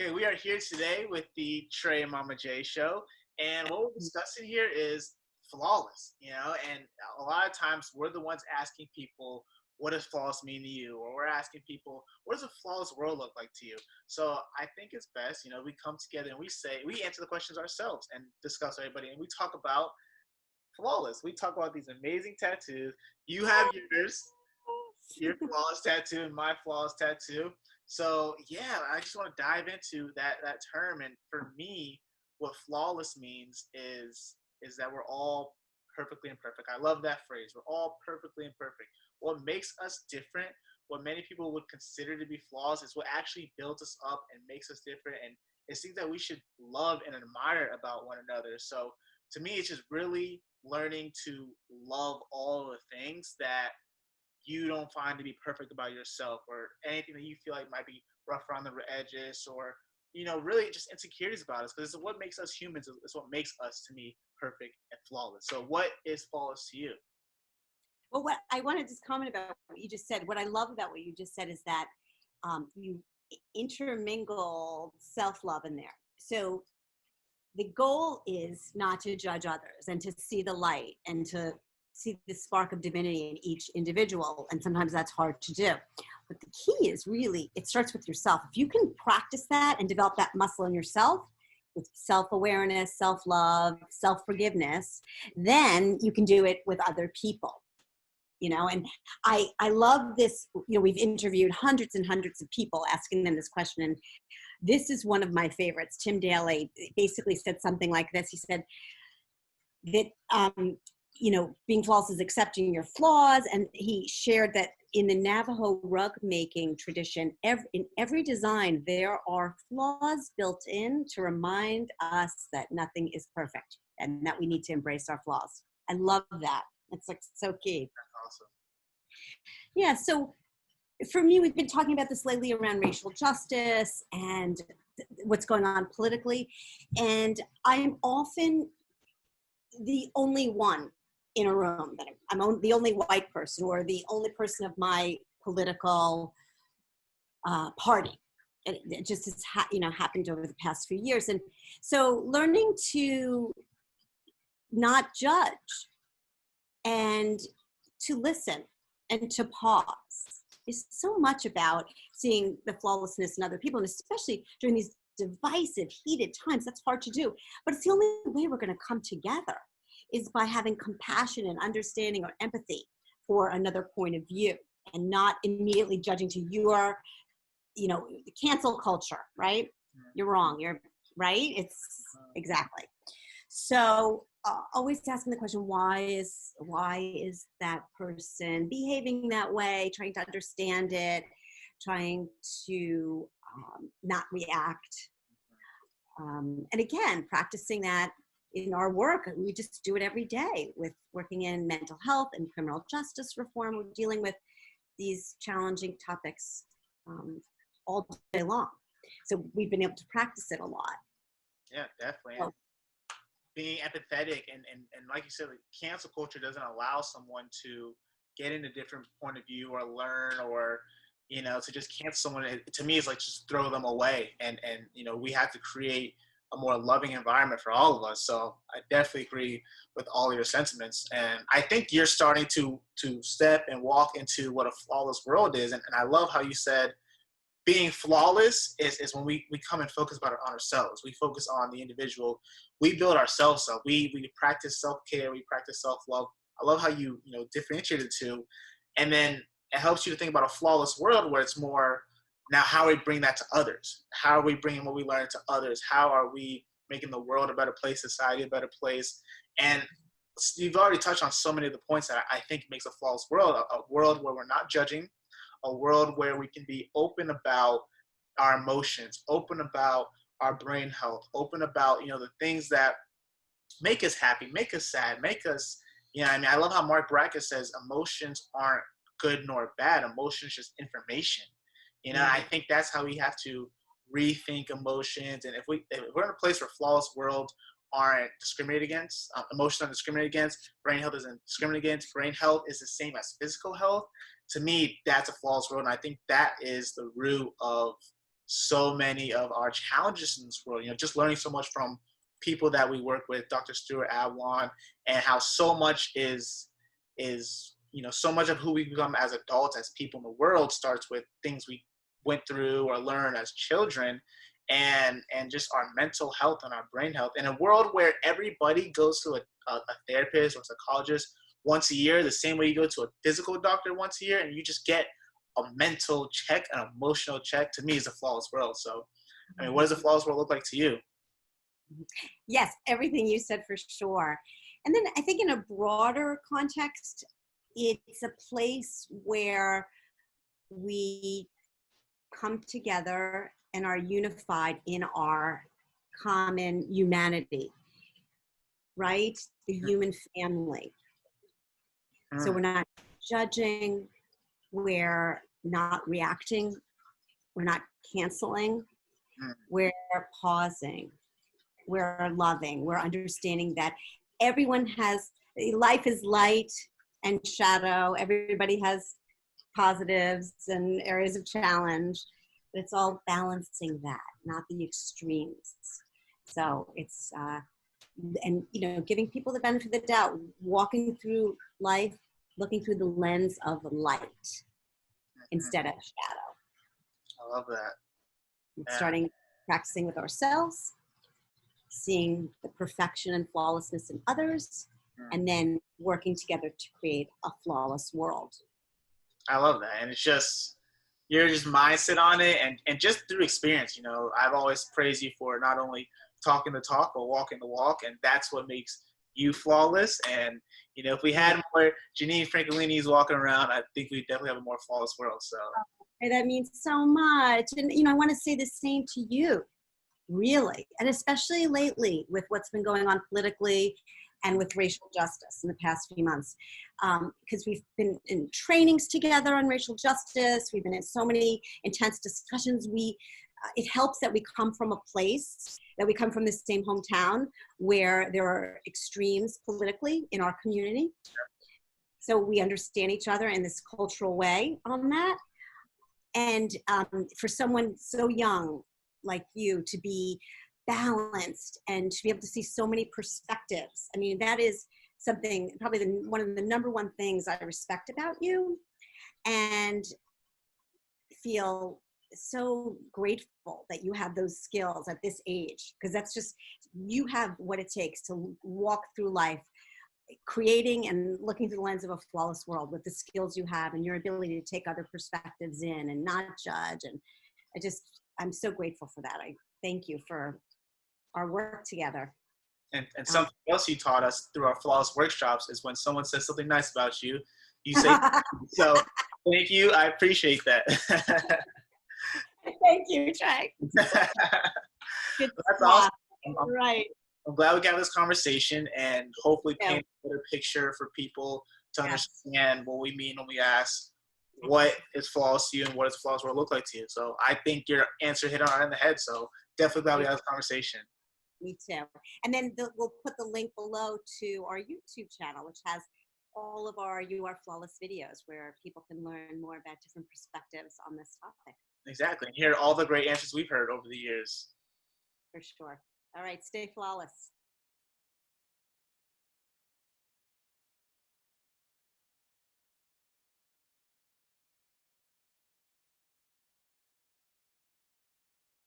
Okay, we are here today with the Tre and Mama J show, and what we're discussing here is flawless, and a lot of times we're the ones asking people, what does flawless mean to you? Or we're asking people, what does a flawless world look like to you? So I think it's best, we come together and we answer the questions ourselves and discuss everybody, and we talk about flawless. We talk about these amazing tattoos. You have yours, your flawless tattoo and my flawless tattoo. So yeah, I just want to dive into that term. And for me, what flawless means is that we're all perfectly imperfect. I love that phrase. We're all perfectly imperfect. What makes us different, what many people would consider to be flaws, is what actually builds us up and makes us different. And it's things that we should love and admire about one another. So to me, it's just really learning to love all the things that you don't find to be perfect about yourself, or anything that you feel like might be rough around the edges, or really just insecurities about us, because it's what makes us humans. It's what makes us, to me, perfect and flawless. So what is flawless to you? Well, what I want to just comment about what you just said, what I love about what you just said is that you intermingled self-love in there. So the goal is not to judge others and to see the light and to see the spark of divinity in each individual. And sometimes that's hard to do. But the key is really, it starts with yourself. If you can practice that and develop that muscle in yourself with self-awareness, self-love, self-forgiveness, then you can do it with other people. And I love this. We've interviewed hundreds and hundreds of people asking them this question. And this is one of my favorites. Tim Daly basically said something like this. He said that, being flawless is accepting your flaws. And he shared that in the Navajo rug making tradition, in every design, there are flaws built in to remind us that nothing is perfect and that we need to embrace our flaws. I love that. It's like so key. Awesome. Yeah. So for me, we've been talking about this lately around racial justice and what's going on politically. And I'm often the only one in a room that I'm the only white person or the only person of my political party. It just has happened over the past few years. And so learning to not judge and to listen and to pause is so much about seeing the flawlessness in other people, and especially during these divisive, heated times. That's hard to do, but it's the only way we're going to come together is by having compassion and understanding or empathy for another point of view, and not immediately judging to your, cancel culture, right? You're wrong. You're right. It's exactly. So always asking the question, why is that person behaving that way? Trying to understand it, trying to not react. And again, practicing that in our work. We just do it every day with working in mental health and criminal justice reform. We're dealing with these challenging topics all day long. So we've been able to practice it a lot. Yeah, definitely. So, being empathetic and like you said, like, cancel culture doesn't allow someone to get in a different point of view or learn, or to just cancel someone. To me, it's like just throw them away, and we have to create a more loving environment for all of us. So I definitely agree with all of your sentiments, and I think you're starting to step and walk into what a flawless world is. And I love how you said being flawless is when we come and focus on ourselves. We focus on the individual. We build ourselves up. We practice self-care. We practice self-love. I love how you differentiate the two. And then it helps you to think about a flawless world where it's more, now how we bring that to others. How are we bringing what we learn to others? How are we making the world a better place, society a better place? And you've already touched on so many of the points that I think makes a flawless world, a world where we're not judging, a world where we can be open about our emotions, open about our brain health, open about, the things that make us happy, make us sad, make us, I love how Mark Brackett says emotions aren't good nor bad. Emotions just information. I think that's how we have to rethink emotions. And if we're in a place where flawless world aren't discriminated against, emotions aren't discriminated against, brain health isn't discriminated against, brain health is the same as physical health, to me, that's a flawless world. And I think that is the root of so many of our challenges in this world. Just learning so much from people that we work with, Dr. Stuart Avalon, and how so much is so much of who we become as adults, as people in the world, starts with things we went through or learned as children, and just our mental health and our brain health. In a world where everybody goes to a therapist or psychologist once a year, the same way you go to a physical doctor once a year, and you just get a mental check, an emotional check, to me is a flawless world. So, I mean, what does a flawless world look like to you? Yes, everything you said for sure. And then I think in a broader context, it's a place where we come together and are unified in our common humanity, right? The human family. So we're not judging, we're not reacting, we're not canceling, we're pausing, we're loving, we're understanding that everyone has, life is light and shadow, everybody has positives and areas of challenge, but it's all balancing that, not the extremes. So it's, and giving people the benefit of the doubt, walking through life, looking through the lens of light instead of shadow. I love that. Starting practicing with ourselves, seeing the perfection and flawlessness in others, and then working together to create a flawless world. I love that. And it's just, your just mindset on it, and just through experience. I've always praised you for not only talking the talk, but walking the walk, and that's what makes you flawless. And if we had more Janine Francolinis walking around, I think we'd definitely have a more flawless world. So that means so much. And I want to say the same to you, really, and especially lately with what's been going on politically and with racial justice in the past few months, because we've been in trainings together on racial justice. We've been in so many intense discussions. It helps that we come from a place, that we come from the same hometown where there are extremes politically in our community. So we understand each other in this cultural way on that. And for someone so young like you to be balanced and to be able to see so many perspectives, I mean, that is something, probably one of the number one things I respect about you, and feel so grateful that you have those skills at this age, because that's just, you have what it takes to walk through life creating and looking through the lens of a flawless world with the skills you have and your ability to take other perspectives in and not judge. And I'm so grateful for that. I thank you for our work together. And something else you taught us through our flawless workshops is when someone says something nice about you, you say, so thank you. I appreciate that. Thank you, Tre. That's awesome. Right. I'm glad we got this conversation, and hopefully paint a better picture for people to understand what we mean when we ask, what is flawless to you and what does flawless world look like to you? So I think your answer hit on the head. So definitely glad we had this conversation. Me too. And then we'll put the link below to our YouTube channel, which has all of our You Are Flawless videos where people can learn more about different perspectives on this topic. Exactly. And hear all the great answers we've heard over the years. For sure. All right. Stay flawless.